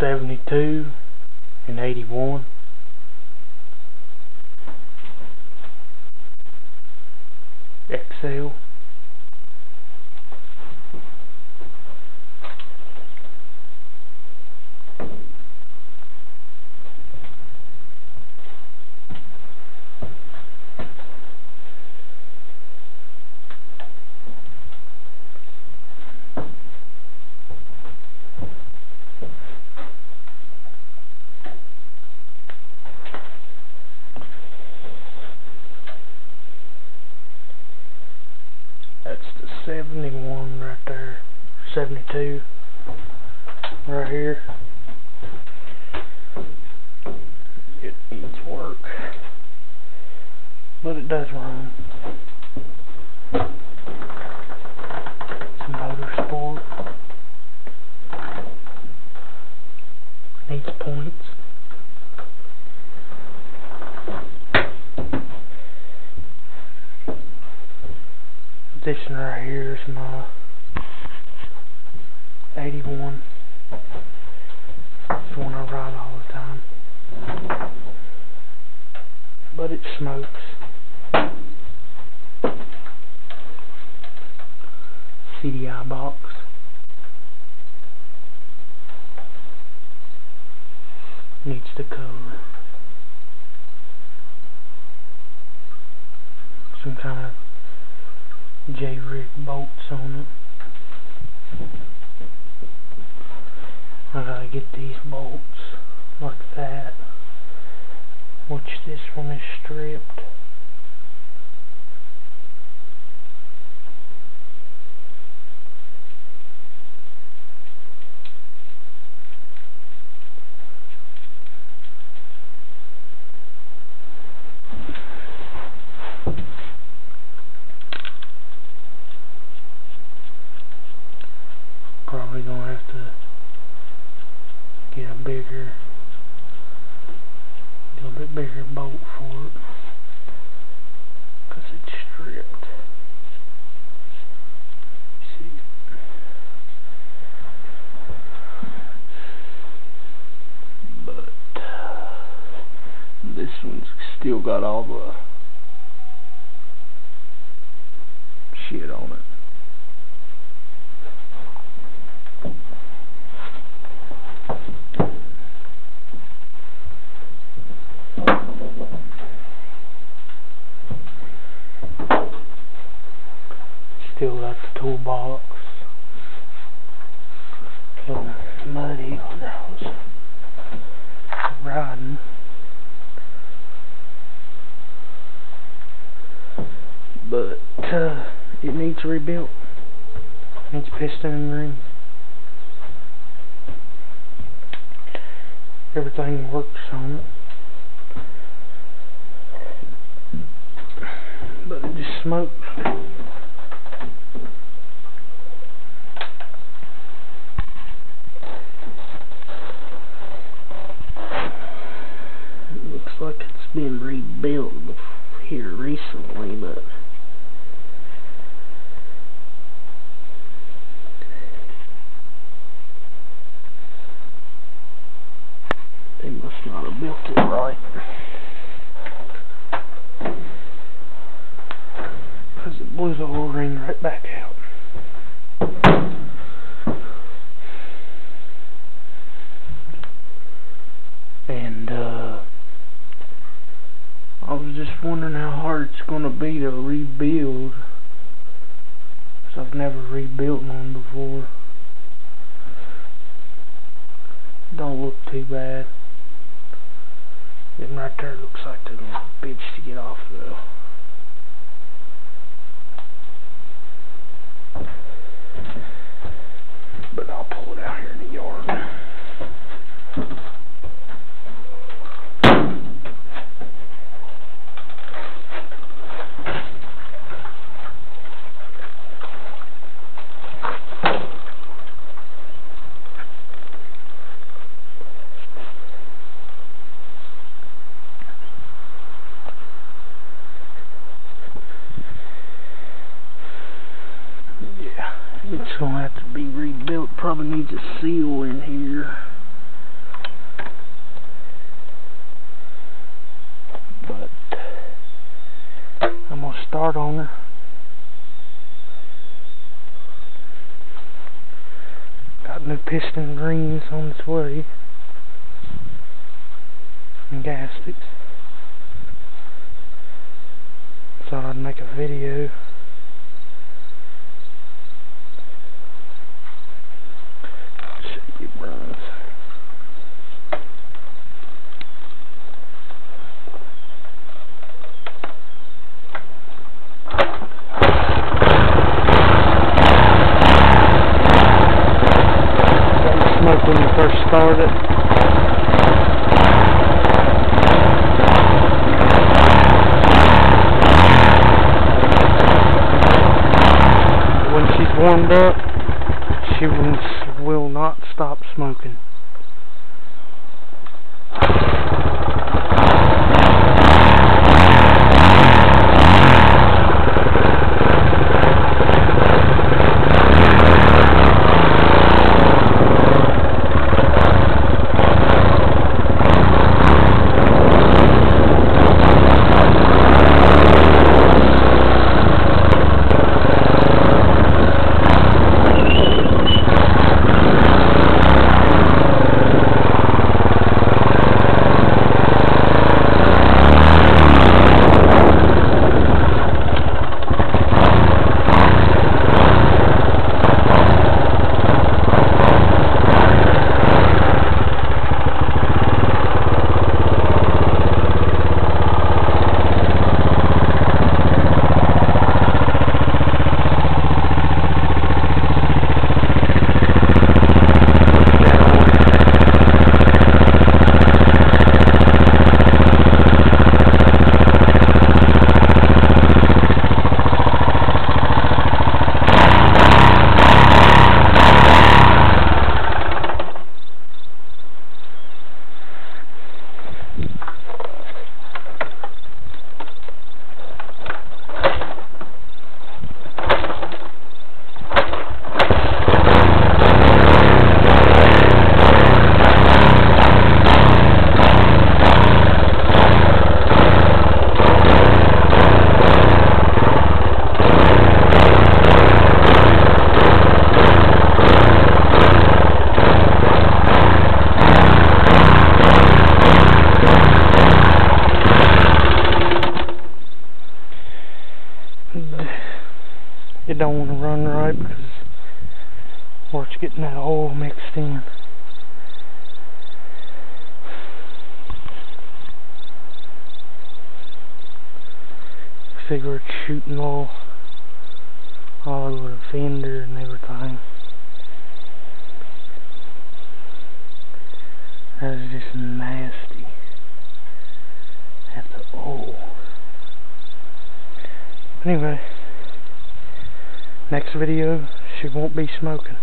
72 and 81. XL. That's the 71 right there. 72 right here. It needs work, but it does run. Some motorsport. Needs points. This one right here is my 81. It's the one I ride all the time. But it smokes. CDI box. Needs the cover. Some kind of J-rig bolts on it. I gotta get these bolts like that, which this one is stripped. Probably gonna have to get a little bit bigger bolt for it, because it's stripped. See, but this one's still got all the shit on it. Still got the toolbox. A little muddy when I was riding. But it needs rebuilt. It needs piston and ring. Everything works on it. But it just smokes. It looks like it's been rebuilt here recently, but they must not have built it right, because it blew the oil ring right back out. And I was just wondering how hard it's going to be to rebuild, because I've never rebuilt one before. Don't look too bad. Them right there looks like they're gonna bitch to get off though. But I'll pull it out here in the yard. It's gonna have to be rebuilt. Probably needs a seal in here. start on her. Got new piston rings on its way. And gaskets. Thought I'd make a video. Show you runs. Smoke when you first start it. When she's warmed up, she will not stop smoking. You don't want to run right because or it's getting that oil mixed in. Cigarette shooting oil all over the fender and everything. That is just nasty. At the oil. Anyway, next video she won't be smoking.